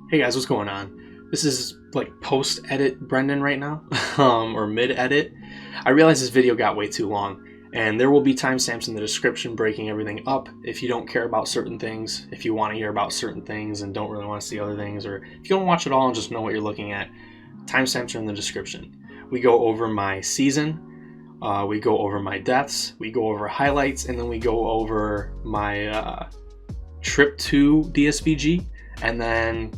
Hey guys, what's going on? This is like post-edit Brendan right now, or mid-edit. I realized this video got way too long, and there will be timestamps in the description breaking everything up if you don't care about certain things, if you want to hear about certain things and don't really want to see other things, or if you don't watch it all and just know what you're looking at, timestamps are in the description. We go over my season, we go over my deaths, we go over highlights, and then we go over my trip to DSVG, and then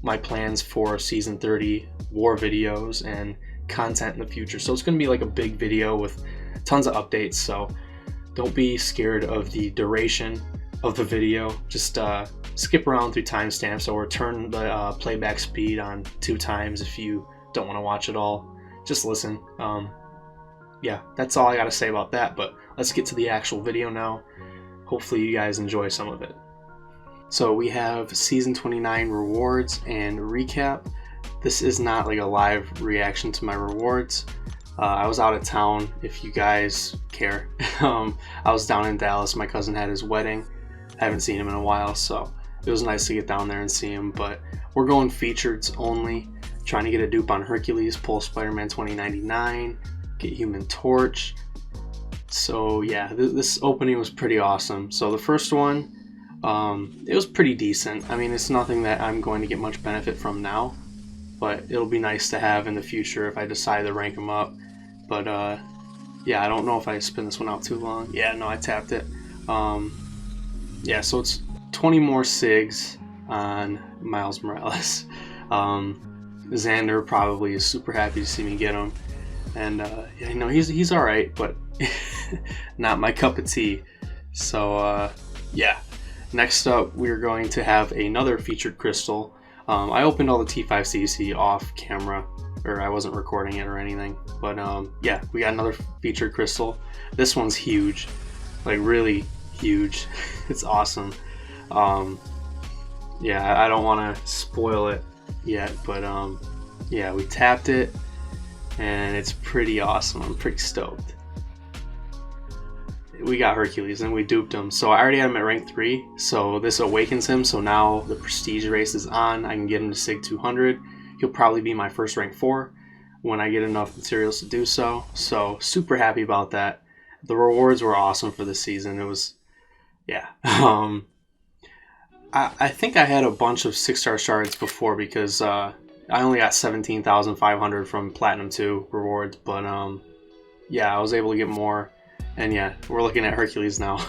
my plans for season 30 war videos and content in the future. So it's going to be like a big video with tons of updates, so don't be scared of the duration of the video. Just skip around through timestamps or turn the playback speed on 2 times if you don't want to watch it all. Just listen. Yeah, that's all I got to say about that, but let's get to the actual video now. Hopefully you guys enjoy some of it. So we have season 29 rewards and recap. This is not like a live reaction to my rewards. I was out of town, if you guys care. I was down in Dallas. My cousin had his wedding. I haven't seen him in a while, so it was nice to get down there and see him. But we're going features only. Trying to get a dupe on Hercules, pull Spider-Man 2099, get Human Torch. So yeah, this opening was pretty awesome. So the first one, it was pretty decent. I mean, it's nothing that I'm going to get much benefit from now, but it'll be nice to have in the future if I decide to rank them up. But yeah, I don't know if I spin this one out too long. Yeah, no, I tapped it. Yeah, so it's 20 more SIGs on Miles Morales. Xander probably is super happy to see me get him, and yeah, you know, he's all right, but not my cup of tea. So yeah. Next up, we're going to have another featured crystal. I opened all the T5CC off camera, or I wasn't recording it or anything. But yeah, we got another featured crystal. This one's huge, like really huge. It's awesome. Yeah, I don't want to spoil it yet, but yeah, we tapped it, and it's pretty awesome. I'm pretty stoked. We got Hercules and we duped him, so I already had him at rank 3, so this awakens him. So now the prestige race is on. I can get him to SIG 200. He'll probably be my first rank 4 when I get enough materials to do so. So super happy about that. The rewards were awesome for this season. It was, yeah. I think I had a bunch of 6-star shards before because I only got 17,500 from Platinum 2 rewards, but yeah, I was able to get more. And yeah, we're looking at Hercules now.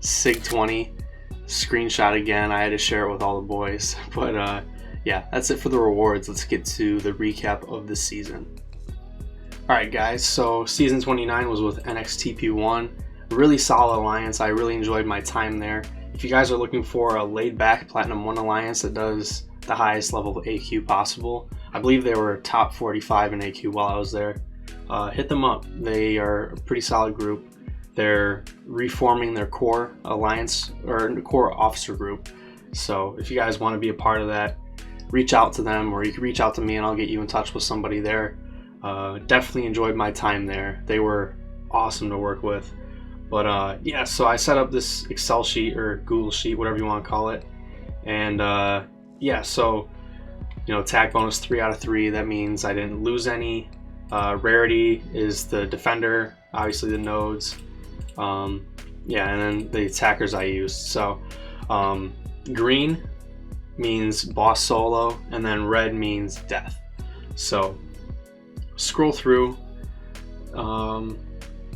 SIG 20, screenshot again. I had to share it with all the boys. But yeah, that's it for the rewards. Let's get to the recap of this season. Alright guys, so season 29 was with NXTP1. Really solid alliance. I really enjoyed my time there. If you guys are looking for a laid-back Platinum 1 alliance that does the highest level of AQ possible, I believe they were top 45 in AQ while I was there. Hit them up. They are a pretty solid group. They're reforming their core alliance or core officer group. So if you guys want to be a part of that, reach out to them, or you can reach out to me and I'll get you in touch with somebody there. Definitely enjoyed my time there. They were awesome to work with. But yeah, so I set up this Excel sheet or Google sheet, whatever you want to call it. And yeah, so you know, tag bonus 3 out of 3. That means I didn't lose any. Rarity is the defender, obviously the nodes, yeah, and then the attackers I used. So green means boss solo, and then red means death. So scroll through.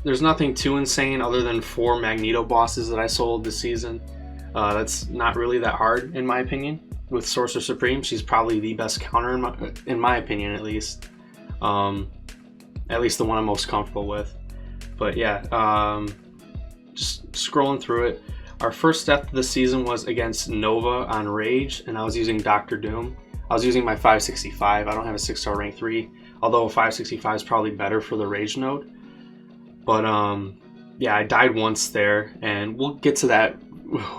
There's nothing too insane other than 4 Magneto bosses that I sold this season. That's not really that hard in my opinion. With Sorcerer Supreme, she's probably the best counter in my opinion, at least the one I'm most comfortable with. But yeah, just scrolling through it. Our first death of the season was against Nova on Rage, and I was using Dr. Doom. I was using my 565. I don't have a 6-star rank 3, although 565 is probably better for the Rage node. But yeah, I died once there, and we'll get to that.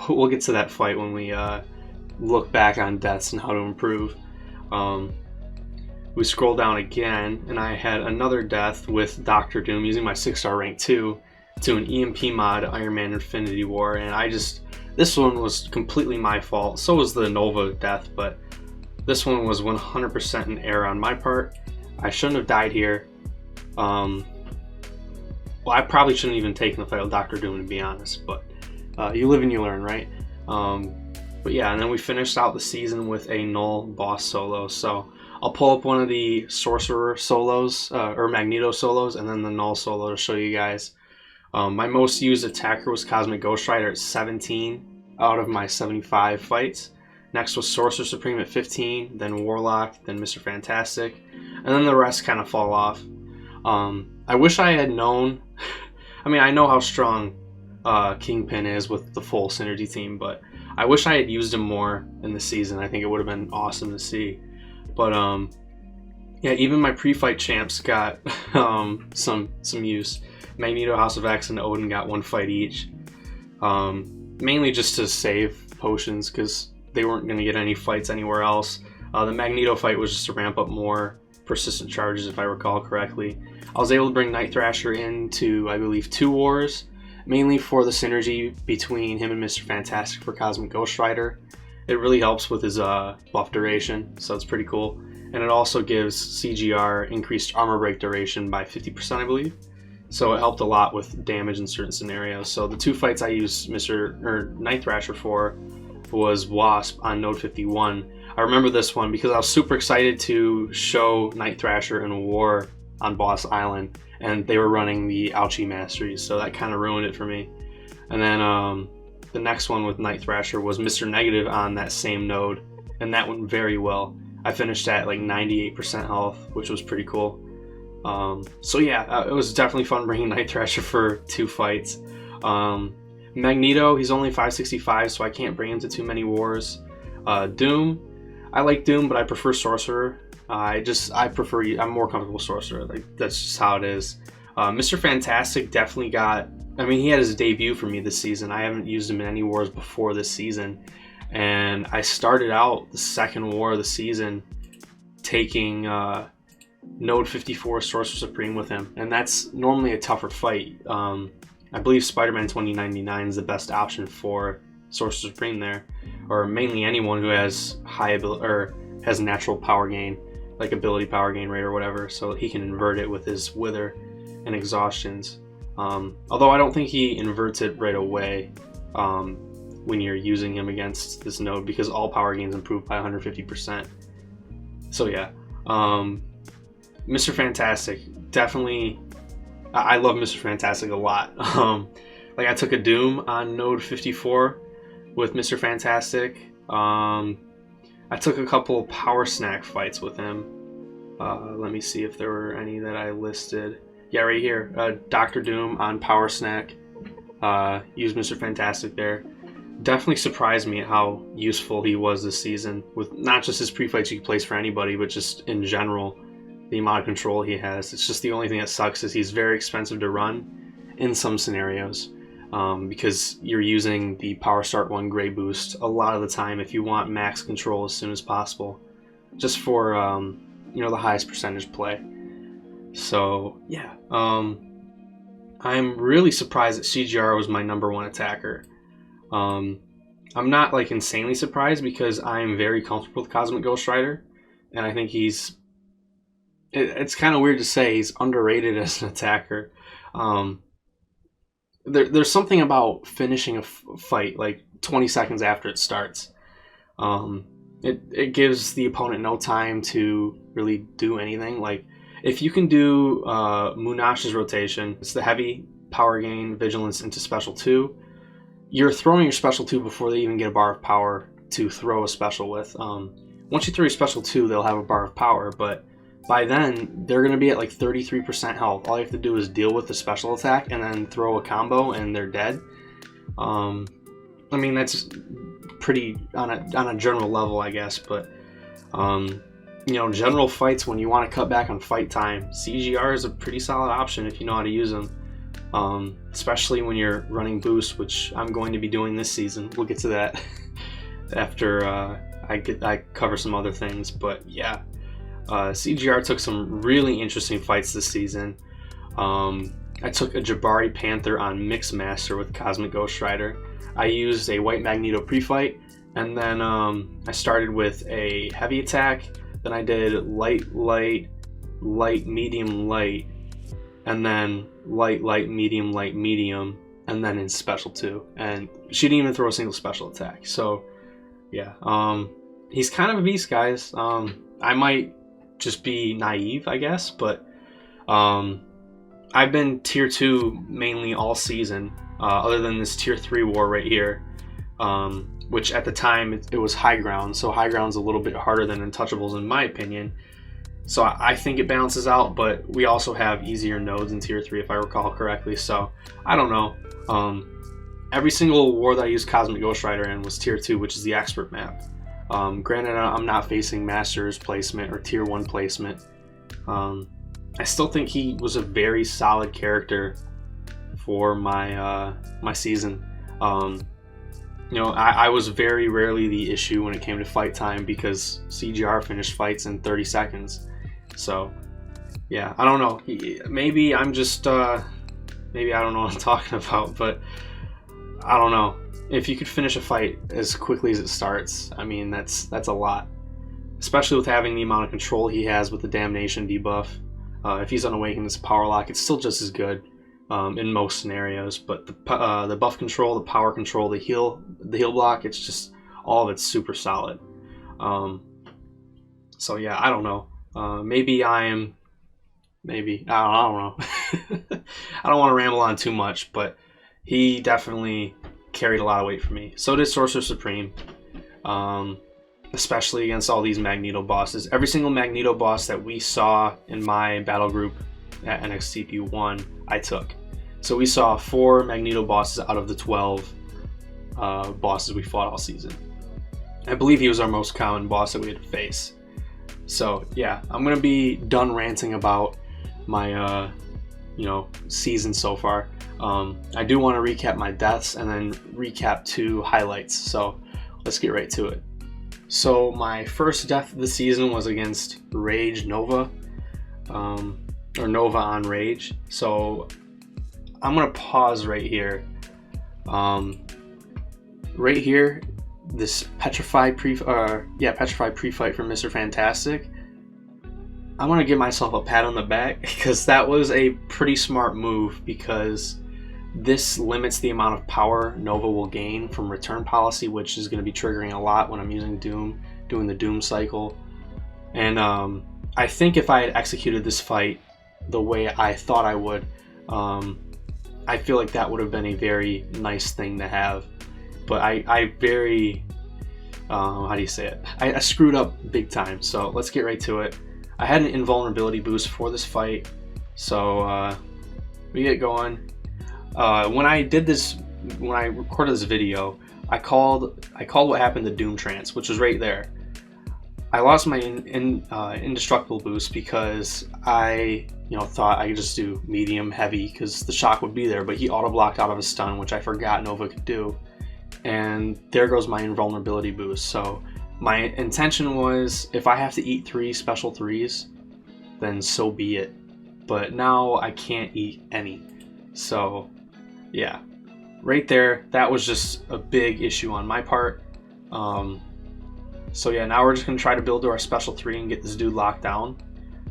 We'll get to that fight when we look back on deaths and how to improve. We scroll down again, and I had another death with Dr. Doom using my 6-star rank 2 to an EMP mod Iron Man Infinity War, and I just This one was completely my fault. So was the Nova death, but this one was 100% an error on my part. I shouldn't have died here. Well, I probably shouldn't even taken the fight with Dr. Doom, to be honest, but you live and you learn, right? But yeah, and then we finished out the season with a null boss solo. So I'll pull up one of the sorcerer solos, or Magneto solos, and then the null solo to show you guys. My most used attacker was Cosmic Ghost Rider at 17 out of my 75 fights. Next was Sorcerer Supreme at 15, then Warlock, then Mr. Fantastic, and then the rest kind of fall off. I wish I had known. I mean, I know how strong Kingpin is with the full Synergy team, but I wish I had used him more in the season. I think it would have been awesome to see. But yeah, even my pre-fight champs got some use. Magneto, House of X, and Odin got one fight each. Mainly just to save potions because they weren't going to get any fights anywhere else. The Magneto fight was just to ramp up more persistent charges, if I recall correctly. I was able to bring Night Thrasher into, I believe, 2 wars, mainly for the synergy between him and Mr. Fantastic for Cosmic Ghost Rider. It really helps with his buff duration, so it's pretty cool. And it also gives CGR increased armor break duration by 50%, I believe. So it helped a lot with damage in certain scenarios. So the 2 fights I used Night Thrasher for was Wasp on Node 51. I remember this one because I was super excited to show Night Thrasher in War on Boss Island, and they were running the Ouchie Masteries, so that kind of ruined it for me. And then the next one with Night Thrasher was Mr. Negative on that same node, and that went very well. I finished at like 98% health, which was pretty cool. So yeah, it was definitely fun bringing Night Thrasher for 2 fights. Magneto, he's only 565, so I can't bring him to too many wars. Doom, I like Doom, but I prefer Sorcerer. I'm more comfortable with Sorcerer. Like, that's just how it is. Mr. Fantastic definitely got, I mean, he had his debut for me this season. I haven't used him in any wars before this season. And I started out the second war of the season taking Node 54 Sorcerer Supreme with him. And that's normally a tougher fight. I believe Spider-Man 2099 is the best option for Sorcerer Supreme there. Or mainly anyone who has high ability, or has natural power gain, like ability power gain rate or whatever, so he can invert it with his Wither and Exhaustions. Although I don't think he inverts it right away when you're using him against this node, because all power gains improve by 150%. So yeah, Mr. Fantastic, definitely, I love Mr. Fantastic a lot. Like, I took a Doom on Node 54 with Mr. Fantastic. I took a couple Power Snack fights with him. Let me see if there were any that I listed. Yeah, right here. Dr. Doom on Power Snack. Used Mr. Fantastic there. Definitely surprised me at how useful he was this season, with not just his pre-fights you can place for anybody, but just in general, the amount of control he has. It's just the only thing that sucks is he's very expensive to run in some scenarios, because you're using the Power Start 1 Gray Boost a lot of the time if you want max control as soon as possible, just for the highest percentage play. So yeah, I'm really surprised that CGR was my #1 attacker. I'm not like insanely surprised because I'm very comfortable with Cosmic Ghost Rider, and I think it's kind of weird to say he's underrated as an attacker. There's something about finishing a fight like 20 seconds after it starts. It gives the opponent no time to really do anything. Like, if you can do Munash's rotation, it's the heavy power gain vigilance into special 2. You're throwing your special 2 before they even get a bar of power to throw a special with. Once you throw your special 2, they'll have a bar of power, but by then they're going to be at like 33% health. All you have to do is deal with the special attack and then throw a combo and they're dead. I mean, that's pretty on a general level, I guess, but general fights, when you want to cut back on fight time, CGR is a pretty solid option if you know how to use them. Especially when you're running boost, which I'm going to be doing this season. We'll get to that after I cover some other things, but yeah, CGR took some really interesting fights this season. I took a Jabari Panther on Mixmaster with Cosmic Ghost Rider. I used a white Magneto pre-fight, and then I started with a heavy attack, then I did light, light, light, medium, light, and then light, light, medium, and then in special 2. And she didn't even throw a single special attack. So yeah, he's kind of a beast, guys. I might just be naive, I guess, but I've been tier 2 mainly all season, other than this tier 3 war right here, which at the time it was high ground, so high ground's a little bit harder than untouchables in my opinion. So I think it balances out, but we also have easier nodes in tier 3 if I recall correctly, so I don't know. Every single war that I used Cosmic Ghost Rider in was tier 2, which is the expert map. Granted, I'm not facing Masters placement or tier 1 placement. I still think he was a very solid character for my my season. You know, I was very rarely the issue when it came to fight time because CGR finished fights in 30 seconds. So yeah, I don't know. Maybe I'm just maybe I don't know what I'm talking about, but I don't know. If you could finish a fight as quickly as it starts, I mean, that's a lot. Especially with having the amount of control he has with the Damnation debuff. If he's unawakened, it's a power lock. It's still just as good in most scenarios. But the buff control, the power control, the heal block, it's just all of it's super solid. So yeah, I don't know. Maybe I am. Maybe I don't know. I don't want to ramble on too much, but he definitely carried a lot of weight for me. So did Sorcerer Supreme, especially against all these Magneto bosses. Every single Magneto boss that we saw in my battle group at NXTP1, I took. So we saw 4 Magneto bosses out of the 12 bosses we fought all season. I believe he was our most common boss that we had to face. So yeah, I'm gonna be done ranting about my season so far. I do want to recap my deaths and then recap 2 highlights, so let's get right to it. So my first death of the season was against Rage Nova, or Nova on Rage. So I'm gonna pause right here. Right here, this petrified pre-fight from Mr. Fantastic. I want to give myself a pat on the back because that was a pretty smart move, because this limits the amount of power Nova will gain from return policy, which is going to be triggering a lot when I'm using Doom, doing the Doom cycle. And I think if I had executed this fight the way I thought I would, I feel like that would have been a very nice thing to have. But I very, how do you say it? I screwed up big time, so let's get right to it. I had an invulnerability boost for this fight, so we get going. When I recorded this video, I called what happened to Doom Trance, which was right there. I lost my indestructible boost because I thought I could just do medium heavy because the shock would be there, but he auto blocked out of a stun, which I forgot Nova could do, and there goes my invulnerability boost. So my intention was, if I have to eat 3 special 3s, then so be it. But now I can't eat any. So yeah, right there, that was just a big issue on my part. So yeah, now we're just going to try to build to our special 3 and get this dude locked down.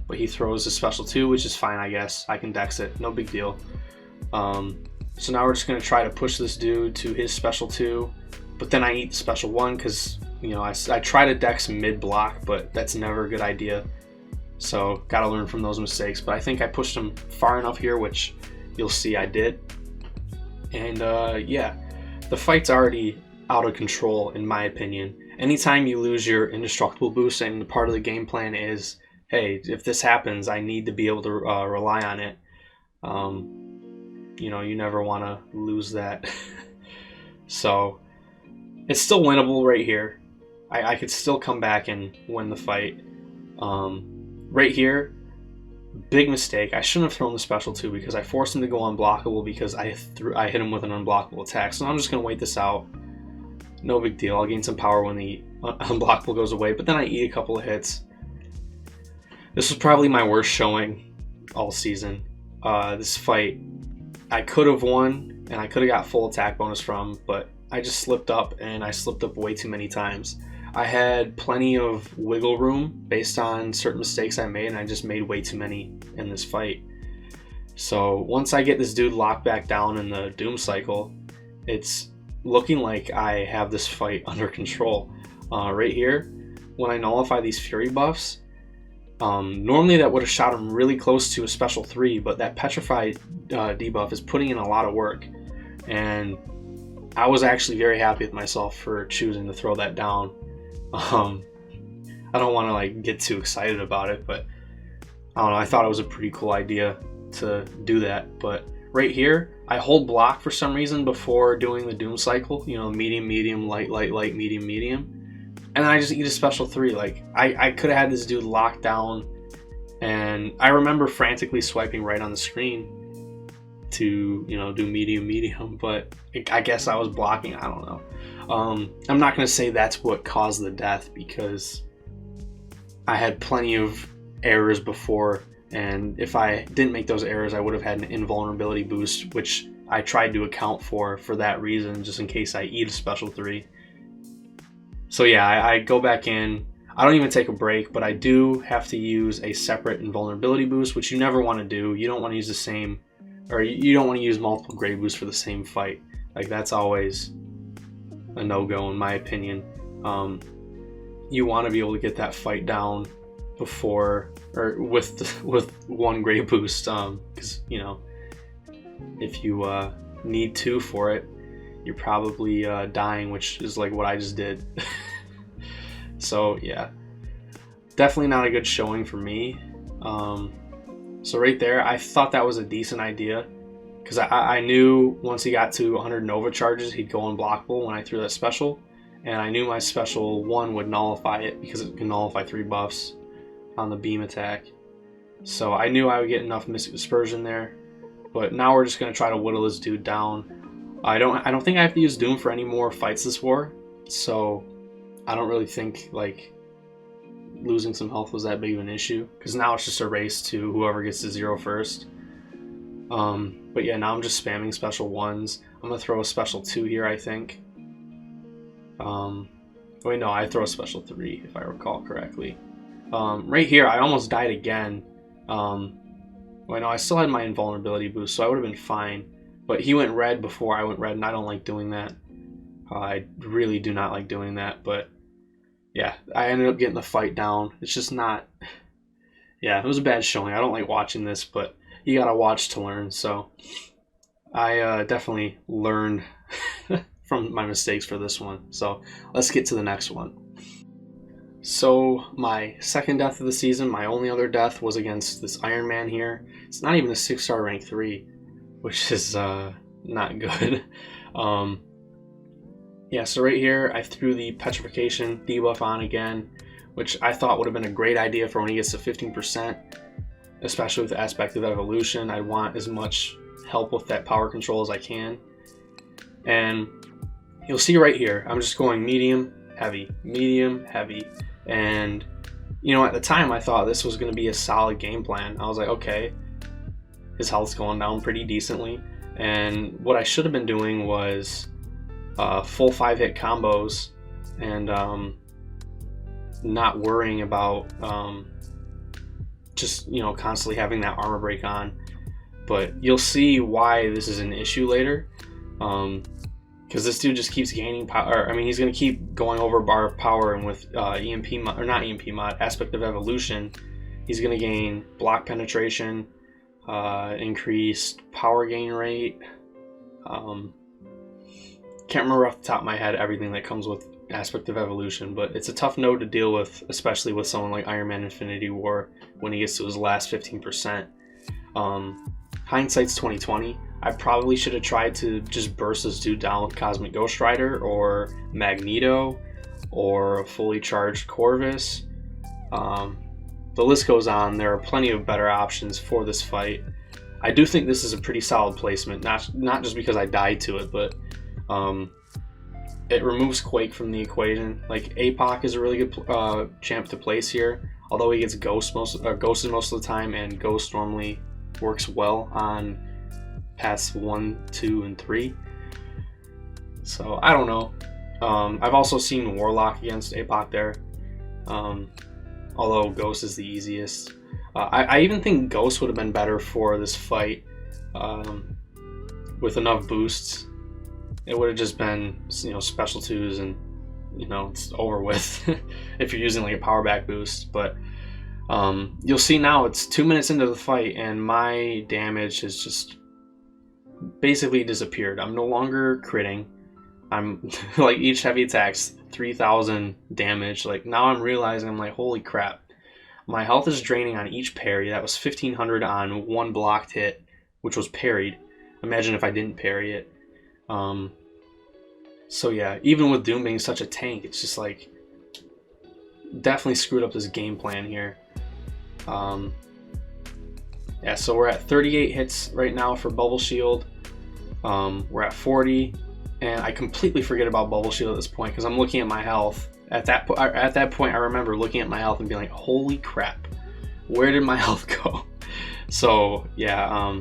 But he throws a special 2, which is fine, I guess. I can dex it, no big deal. So now we're just going to try to push this dude to his special 2. But then I eat the special 1 because I try to dex mid-block, but that's never a good idea. So gotta learn from those mistakes. But I think I pushed him far enough here, which you'll see I did. And yeah, the fight's already out of control in my opinion. Anytime you lose your indestructible boost, and part of the game plan is, hey, if this happens, I need to be able to rely on it. You never want to lose that. So it's still winnable right here. I could still come back and win the fight. Right here, big mistake. I shouldn't have thrown the special 2 because I forced him to go unblockable because I hit him with an unblockable attack. So I'm just going to wait this out. No big deal. I'll gain some power when the unblockable goes away, but then I eat a couple of hits. This was probably my worst showing all season. This fight, I could have won and I could have got full attack bonus from, but I just slipped up, and I slipped up way too many times. I had plenty of wiggle room based on certain mistakes I made, and I just made way too many in this fight. So once I get this dude locked back down in the Doom cycle, it's looking like I have this fight under control. Right here, when I nullify these Fury buffs, normally that would have shot him really close to a special 3, but that Petrify debuff is putting in a lot of work, and I was actually very happy with myself for choosing to throw that down. I don't want to like get too excited about it, but I don't know, I thought it was a pretty cool idea to do that. But right here, I hold block for some reason before doing the Doom cycle, you know, medium, medium, light, light, light, medium, medium, and I just eat a special 3. Like I could have had this dude locked down, and I remember frantically swiping right on the screen to, you know, do medium, medium, but I guess I was blocking, I don't know. I'm not going to say that's what caused the death, because I had plenty of errors before, and if I didn't make those errors, I would have had an invulnerability boost, which I tried to account for that reason, just in case I eat a special 3. So yeah, I go back in. I don't even take a break, but I do have to use a separate invulnerability boost, which you never want to do. You don't want to use the same, or you don't want to use multiple grade boosts for the same fight. Like, that's always a no-go in my opinion. You want to be able to get that fight down before, or with one grade boost, because you know, if you need 2 for it, you're probably dying, which is like what I just did. So yeah, definitely not a good showing for me. So right there, I thought that was a decent idea, because I knew once he got to 100 Nova charges, he'd go unblockable when I threw that special, and I knew my special 1 would nullify it, because it can nullify 3 buffs on the beam attack. So I knew I would get enough Mystic Dispersion there, but now we're just going to try to whittle this dude down. I don't think I have to use Doom for any more fights this war, so I don't really think like losing some health was that big of an issue, because now it's just a race to whoever gets to 0 first. But yeah, now I'm just spamming special 1s. I'm gonna throw a special 2 here, I think. Wait, no, I throw a special 3 if I recall correctly. Right here, I almost died again. Wait, no, I still had my invulnerability boost, so I would have been fine. But he went red before I went red, and I don't like doing that. I really do not like doing that, but yeah, I ended up getting the fight down. It's just not... Yeah, it was a bad showing. I don't like watching this, but you gotta watch to learn, so I definitely learned from my mistakes for this one. So let's get to the next one. So my second death of the season, my only other death, was against this Iron Man here. It's not even a 6-star rank 3, which is not good. Yeah, so right here I threw the Petrification debuff on again, which I thought would have been a great idea for when he gets to 15%, especially with the aspect of evolution. I want as much help with that power control as I can. And you'll see right here, I'm just going medium, heavy, medium, heavy. And, you know, at the time I thought this was going to be a solid game plan. I was like, okay, his health's going down pretty decently. And what I should have been doing was full 5-hit combos and not worrying about just, you know, constantly having that armor break on. But you'll see why this is an issue later, because this dude just keeps gaining power. I mean, he's going to keep going over bar of power, and with EMP mod, or not EMP mod, aspect of evolution, he's going to gain block penetration, increased power gain rate. Can't remember off the top of my head everything that comes with aspect of evolution, but it's a tough node to deal with, especially with someone like Iron Man Infinity War when he gets to his last 15%. Hindsight's 2020. I probably should have tried to just burst this dude down with Cosmic Ghost Rider or Magneto or a fully charged Corvus. The list goes on. There are plenty of better options for this fight. I do think this is a pretty solid placement, not just because I died to it, but it removes Quake from the equation. Like, APOC is a really good champ to place here, although he gets ghosted most of the time, and Ghost normally works well on paths 1, 2, and 3. So I don't know. I've also seen Warlock against APOC there, although Ghost is the easiest. I even think Ghost would have been better for this fight with enough boosts. It would have just been, special twos and, it's over with if you're using like a power back boost. But you'll see now it's 2 minutes into the fight and my damage has just basically disappeared. I'm no longer critting. I'm like each heavy attack's 3,000 damage. Like now I'm realizing, I'm like, holy crap. My health is draining on each parry. That was 1,500 on one blocked hit, which was parried. Imagine if I didn't parry it. So yeah, even with Doom being such a tank, it's just like definitely screwed up this game plan here. Yeah, so we're at 38 hits right now for Bubble Shield. We're at 40, and I completely forget about Bubble Shield at this point because I'm looking at my health. At that point, I remember looking at my health and being like, "Holy crap, where did my health go?" So yeah,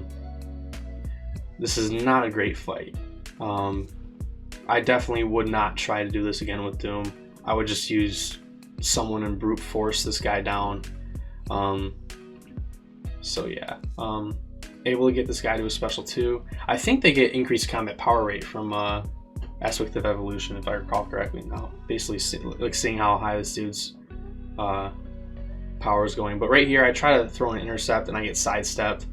this is not a great fight. I definitely would not try to do this again with Doom. I would just use someone and brute force this guy down. So yeah, able to get this guy to a special 2. I think they get increased combat power rate from Aspect of Evolution, if I recall correctly now. Basically, seeing how high this dude's power is going. But right here, I try to throw an intercept and I get sidestepped.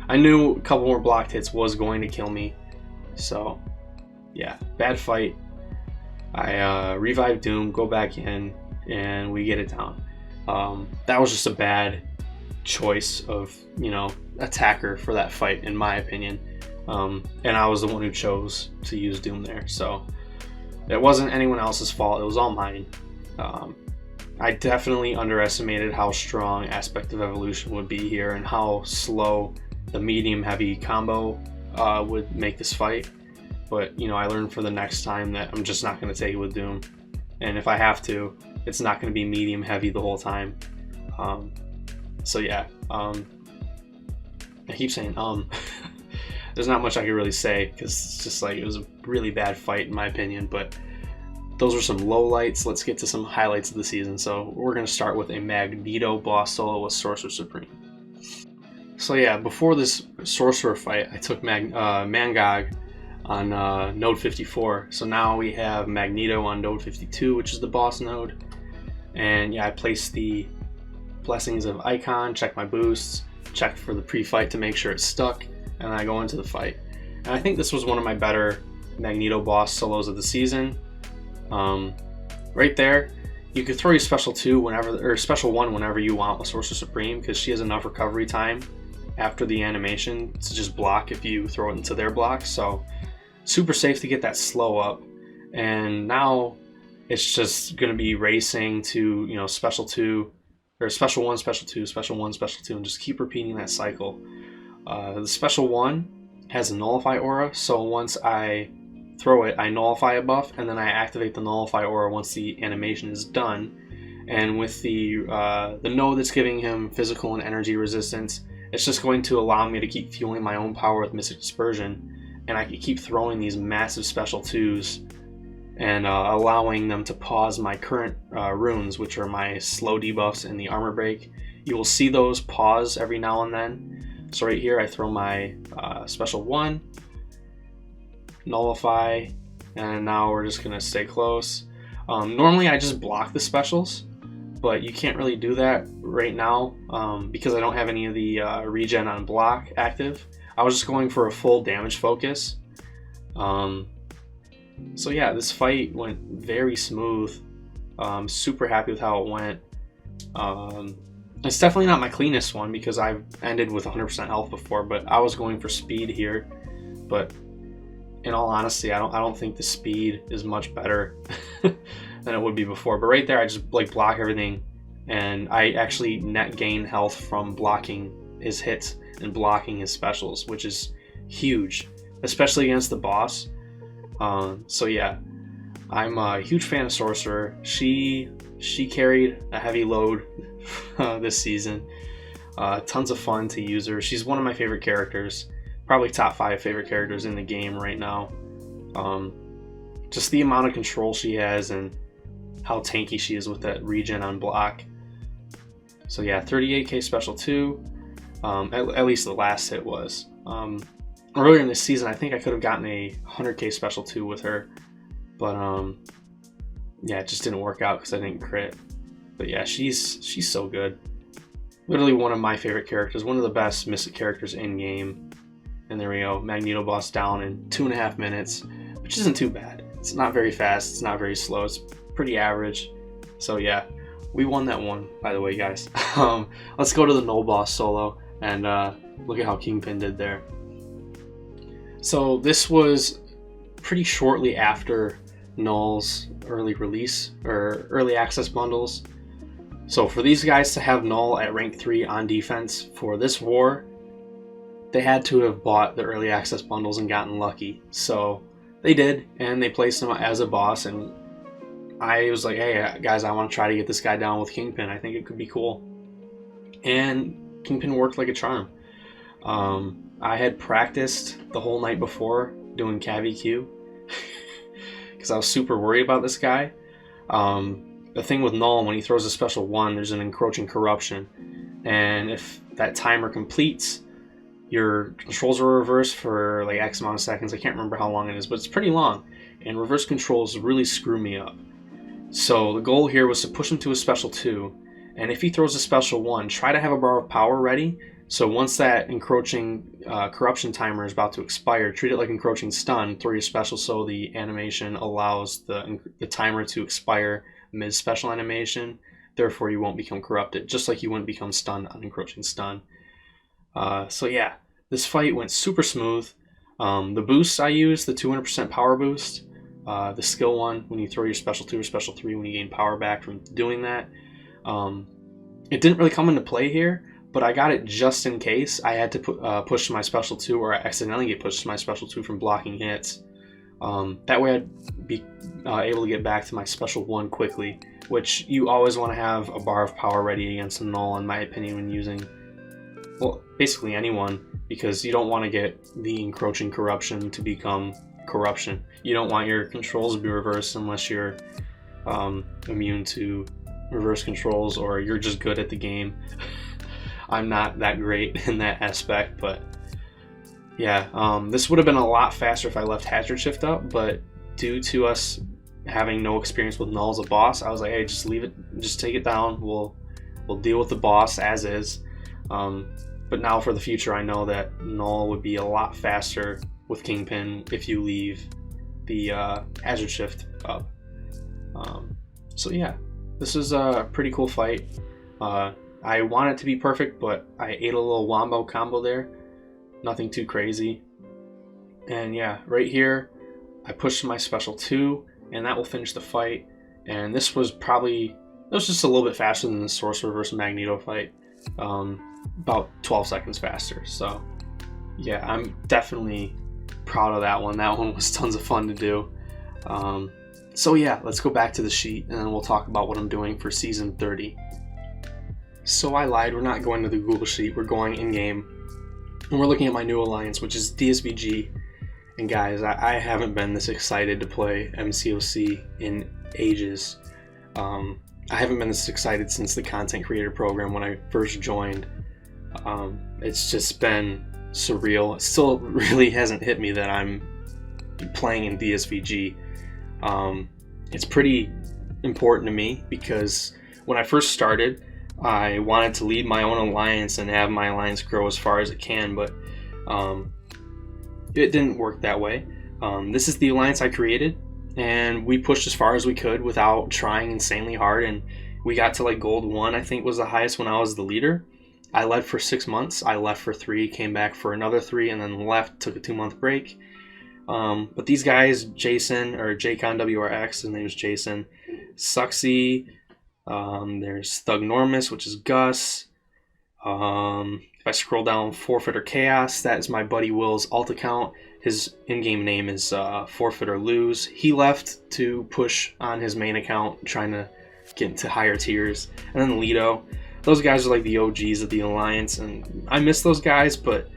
I knew a couple more blocked hits was going to kill me. So yeah, bad fight. I revive Doom, go back in, and we get it down. That was just a bad choice of, attacker for that fight, in my opinion. And I was the one who chose to use Doom there. So it wasn't anyone else's fault. It was all mine. I definitely underestimated how strong Aspect of Evolution would be here and how slow the medium-heavy combo would make this fight. But, I learned for the next time that I'm just not going to take it with Doom. And if I have to, it's not going to be medium-heavy the whole time. So yeah, I keep saying there's not much I can really say because it's just like it was a really bad fight in my opinion. But those were some lowlights. Let's get to some highlights of the season. So we're going to start with a Magneto boss solo with Sorcerer Supreme. So yeah, before this Sorcerer fight, I took Mangog on node 54. So now we have Magneto on node 52, which is the boss node. And yeah, I placed the Blessings of Icon, check my boosts, check for the pre-fight to make sure it's stuck, and I go into the fight. And I think this was one of my better Magneto boss solos of the season. Right there, you could throw your special 2 whenever, or special 1 whenever you want with Sorcerer Supreme, because she has enough recovery time after the animation to just block if you throw it into their block. So super safe to get that slow up. And now it's just going to be racing to, special 2, or special 1, special 2, special 1, special 2, and just keep repeating that cycle. The special 1 has a nullify aura, so once I throw it, I nullify a buff, and then I activate the nullify aura once the animation is done. And with the node that's giving him physical and energy resistance, it's just going to allow me to keep fueling my own power with Mystic Dispersion, and I can keep throwing these massive special 2s and allowing them to pause my current runes, which are my slow debuffs and the armor break. You will see those pause every now and then. So right here I throw my special 1, nullify, and now we're just gonna stay close. Normally I just block the specials, but you can't really do that right now because I don't have any of the regen on block active. I was just going for a full damage focus. So yeah, this fight went very smooth. Super happy with how it went. It's definitely not my cleanest one because I've ended with 100% health before, but I was going for speed here. But in all honesty, I don't think the speed is much better than it would be before. But right there, I just block everything, and I actually net gain health from blocking his hits and blocking his specials, which is huge, especially against the boss. So yeah, I'm a huge fan of Sorcerer. She carried a heavy load this season. Tons of fun to use her. She's one of my favorite characters, probably top 5 favorite characters in the game right now. just the amount of control she has and how tanky she is with that regen on block. So yeah, 38k special 2, at least the last hit was. Earlier in this season, I think I could have gotten a 100k special 2 with her, but yeah, it just didn't work out because I didn't crit. But yeah, she's so good. Literally one of my favorite characters, one of the best Mystic characters in game. And there we go, Magneto boss down in 2.5 minutes, which isn't too bad. It's not very fast, it's not very slow, it's pretty average. So yeah, we won that one, by the way, guys. Let's go to the Null boss solo and look at how Kingpin did there. So this was pretty shortly after Null's early release or early access bundles. So for these guys to have Null at rank 3 on defense for this war, they had to have bought the early access bundles and gotten lucky. So they did, and they placed him as a boss, and I was like, hey guys, I want to try to get this guy down with Kingpin. I think it could be cool. And Kingpin worked like a charm. I had practiced the whole night before doing CAV-Q because I was super worried about this guy. The thing with Null, when he throws a special 1, there's an encroaching corruption, and if that timer completes, your controls are reversed for like X amount of seconds. I can't remember how long it is, but it's pretty long, and reverse controls really screw me up. So the goal here was to push him to a special 2, and if he throws a special 1, try to have a bar of power ready, so once that encroaching corruption timer is about to expire, treat it like encroaching stun, throw your special so the animation allows the timer to expire mid-special animation, therefore you won't become corrupted, just like you wouldn't become stunned on encroaching stun. So yeah, this fight went super smooth. The boosts I used, the 200% power boost, the skill one, when you throw your special 2 or special 3 when you gain power back from doing that, it didn't really come into play here, but I got it just in case I had to push my special 2 or I accidentally get pushed to my special 2 from blocking hits. That way I'd be able to get back to my special 1 quickly, which you always want to have a bar of power ready against a Null, in my opinion, when using, well, basically anyone, because you don't want to get the encroaching corruption to become corruption. You don't want your controls to be reversed unless you're immune to reverse controls or you're just good at the game. I'm not that great in that aspect, but yeah, this would have been a lot faster if I left Hazard Shift up, but due to us having no experience with Null as a boss, I was like, hey, just leave it, just take it down, we'll deal with the boss as is. But now for the future, I know that Null would be a lot faster with Kingpin if you leave the Hazard Shift up. So yeah, this is a pretty cool fight. I want it to be perfect, but I ate a little wombo combo there. Nothing too crazy. And yeah, right here, I pushed my special 2, and that will finish the fight. And this was just a little bit faster than the Sorcerer versus Magneto fight. About 12 seconds faster. So yeah, I'm definitely proud of that one. That one was tons of fun to do. So yeah, let's go back to the sheet and then we'll talk about what I'm doing for season 30. So I lied, we're not going to the Google sheet, we're going in game. And we're looking at my new alliance, which is DSVG. And guys, I haven't been this excited to play MCOC in ages. I haven't been this excited since the content creator program when I first joined. It's just been surreal. It still really hasn't hit me that I'm playing in DSVG. It's pretty important to me because when I first started, I wanted to lead my own alliance and have my alliance grow as far as it can, but it didn't work that way. This is the alliance I created, and we pushed as far as we could without trying insanely hard, and we got to like gold 1, I think was the highest when I was the leader. I led for 6 months, I left for 3, came back for another 3, and then left, took a 2-month break. But these guys, Jason, or JConWRX, his name is Jason, Suxy, there's Thugnormus, which is Gus. If I scroll down, Forfeiter Chaos, that is my buddy Will's alt account. His in-game name is Forfeiter Lose. He left to push on his main account, trying to get into higher tiers. And then Lido. Those guys are like the OGs of the Alliance, and I miss those guys, but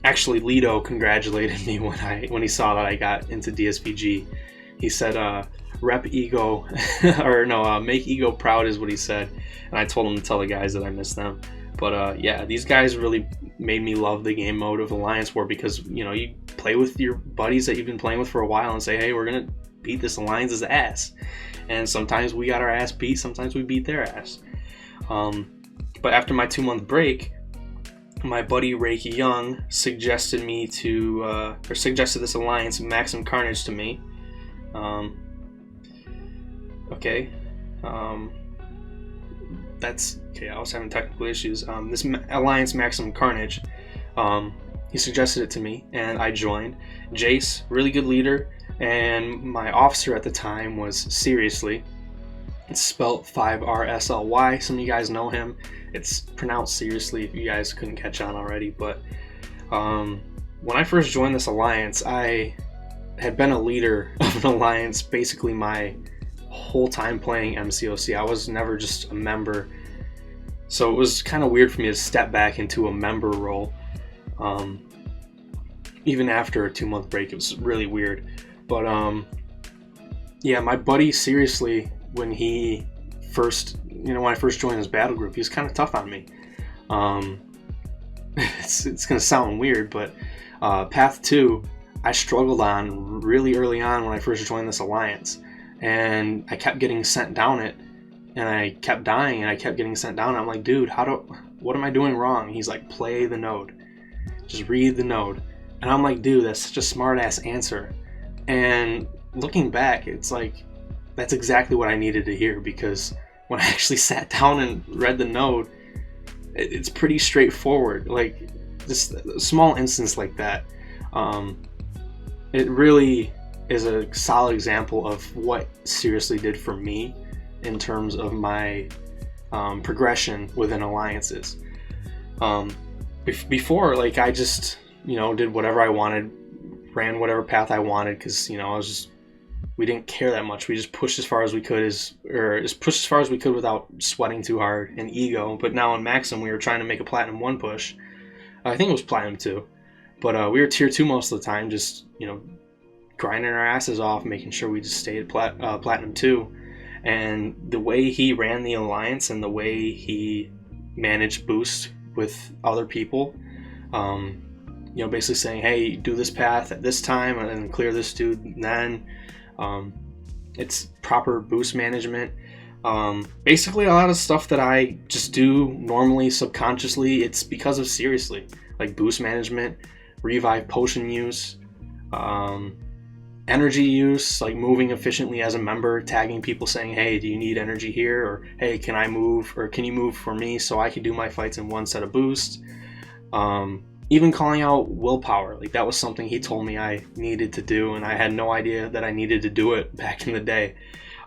Actually, Lido congratulated me when he saw that I got into DSPG. He said, "Rep ego," or no, "Make ego proud" is what he said. And I told him to tell the guys that I miss them. But yeah, these guys really made me love the game mode of Alliance War, because you play with your buddies that you've been playing with for a while and say, hey, we're gonna beat this Alliance's ass. And sometimes we got our ass beat, sometimes we beat their ass. But after my 2-month break, my buddy Reiki Young suggested this alliance, Maximum Carnage, to me. That's okay. I was having technical issues. This alliance, Maximum Carnage, he suggested it to me, and I joined. Jace, really good leader, and my officer at the time was Seriously. It's spelled 5RSLY. Some of you guys know him. It's pronounced Seriously if you guys couldn't catch on already. But when I first joined this alliance, I had been a leader of an alliance basically my whole time playing MCOC. I was never just a member. So it was kind of weird for me to step back into a member role. Even after a 2-month break, it was really weird. But yeah, my buddy Seriously, when I first joined his battle group, he was kind of tough on me. It's gonna sound weird, but Path 2, I struggled on really early on when I first joined this alliance, and I kept getting sent down it, and I kept dying, and I kept getting sent down. I'm like, dude, what am I doing wrong? And he's like, play the node, just read the node. And I'm like, dude, that's such a smart ass answer. And looking back, it's like, that's exactly what I needed to hear, because when I actually sat down and read the node, it's pretty straightforward. Like, just a small instance like that, it really is a solid example of what Seriously did for me in terms of my progression within alliances. Before, like, I just did whatever I wanted, ran whatever path I wanted, because we didn't care that much. We just pushed as far as we could, without sweating too hard and ego. But now in Maxim, we were trying to make a Platinum 1 push. I think it was Platinum 2. But we were Tier 2 most of the time, just, grinding our asses off, making sure we just stayed at Platinum 2. And the way he ran the Alliance and the way he managed boost with other people, basically saying, hey, do this path at this time and then clear this dude then. It's proper boost management. Basically a lot of stuff that I just do normally subconsciously, it's because of Seriously. Like boost management, revive potion use, energy use, like moving efficiently as a member, tagging people saying, hey, do you need energy here? Or hey, can I move? Or can you move for me so I can do my fights in one set of boosts? Even calling out willpower, like that was something he told me I needed to do, and I had no idea that I needed to do it back in the day.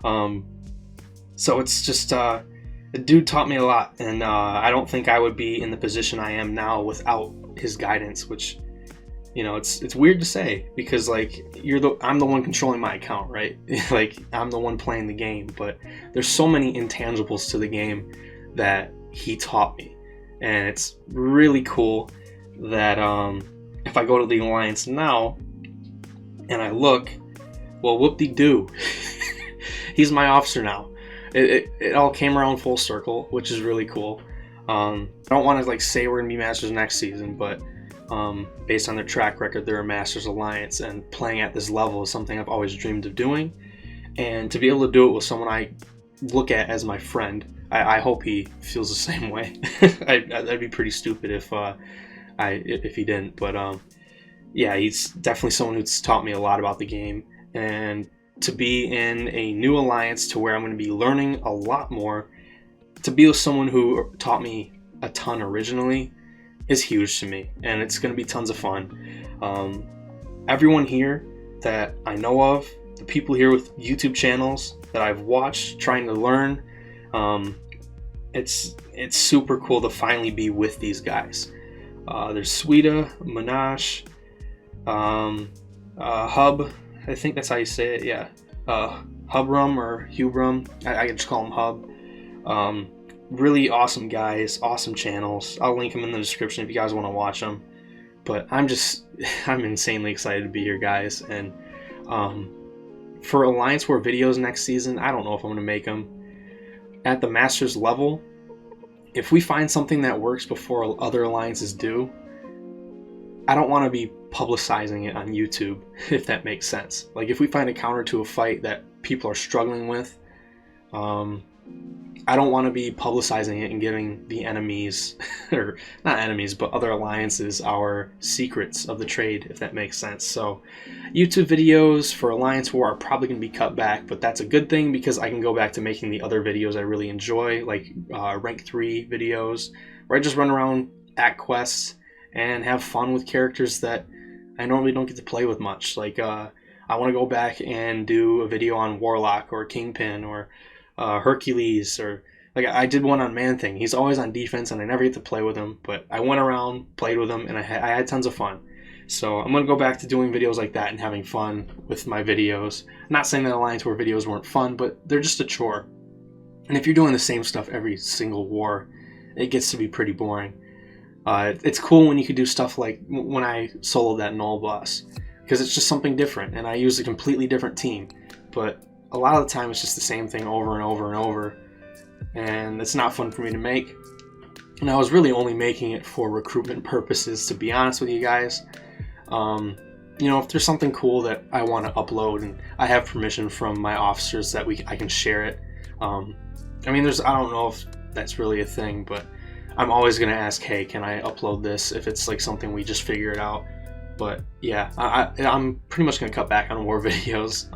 So it's just, the dude taught me a lot, and I don't think I would be in the position I am now without his guidance, which, it's weird to say, because like I'm the one controlling my account, right? Like I'm the one playing the game, but there's so many intangibles to the game that he taught me, and it's really cool that if I go to the Alliance now and I look, well, whoop-de-doo, he's my officer now. It all came around full circle, which is really cool. I don't want to like say we're gonna be Masters next season, but based on their track record, they're a Masters Alliance, and playing at this level is something I've always dreamed of doing. And to be able to do it with someone I look at as my friend, I hope he feels the same way. That'd be pretty stupid if he didn't. But yeah, he's definitely someone who's taught me a lot about the game, and to be in a new alliance to where I'm going to be learning a lot more, to be with someone who taught me a ton originally, is huge to me, and it's going to be tons of fun. Everyone here that I know of, the people here with YouTube channels that I've watched trying to learn, it's super cool to finally be with these guys. There's Sweeta, Monash, Hub, I think that's how you say it, yeah. Hubrum or Hubrum, I can just call him Hub. Really awesome guys, awesome channels. I'll link them in the description if you guys want to watch them. But I'm insanely excited to be here, guys. And for Alliance War videos next season, I don't know if I'm going to make them. At the Masters level, if we find something that works before other alliances do, I don't want to be publicizing it on YouTube, if that makes sense. Like, if we find a counter to a fight that people are struggling with, I don't want to be publicizing it and giving the enemies, or not enemies, but other alliances, our secrets of the trade, if that makes sense. So YouTube videos for Alliance War are probably going to be cut back, but that's a good thing because I can go back to making the other videos I really enjoy, like Rank 3 videos, where I just run around at quests and have fun with characters that I normally don't get to play with much. Like, I want to go back and do a video on Warlock or Kingpin or Hercules, or like I did one on Man Thing. He's always on defense and I never get to play with him, but I went around, played with him, and I had tons of fun. So I'm going to go back to doing videos like that and having fun with my videos. I'm not saying that Alliance War videos weren't fun, but they're just a chore. And if you're doing the same stuff every single war, it gets to be pretty boring. It's cool when you could do stuff like when I soloed that Null boss, because it's just something different and I use a completely different team. But a lot of the time it's just the same thing over and over and over, and it's not fun for me to make. And I was really only making it for recruitment purposes, to be honest with you guys. You know, if there's something cool that I want to upload and I have permission from my officers that I can share it. I mean, I don't know if that's really a thing, but I'm always going to ask, hey, can I upload this if it's like something we just figured out. But yeah, I'm pretty much going to cut back on war videos.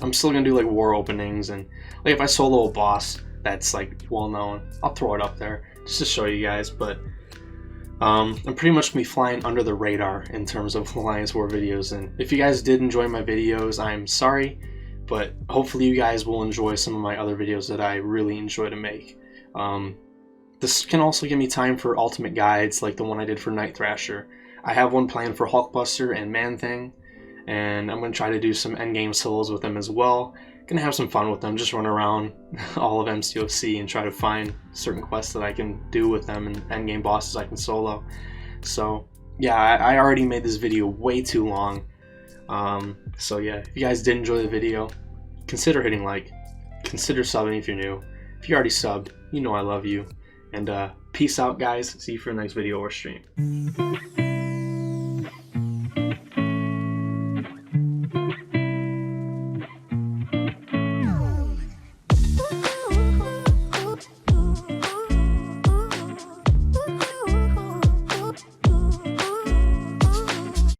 I'm still going to do like war openings, and like if I solo a boss that's like well known, I'll throw it up there just to show you guys. But I'm pretty much going to be flying under the radar in terms of Alliance War videos. And if you guys did enjoy my videos, I'm sorry, but hopefully you guys will enjoy some of my other videos that I really enjoy to make. This can also give me time for ultimate guides like the one I did for Night Thrasher. I have one planned for Hulkbuster and Man Thing, and I'm going to try to do some endgame solos with them as well. Gonna have some fun with them, just run around all of MCOC and try to find certain quests that I can do with them and endgame bosses I can solo. So yeah, I already made this video way too long. So yeah, if you guys did enjoy the video, consider hitting like, consider subbing if you're new. If you already subbed, you know I love you. And peace out, guys. See you for the next video or stream.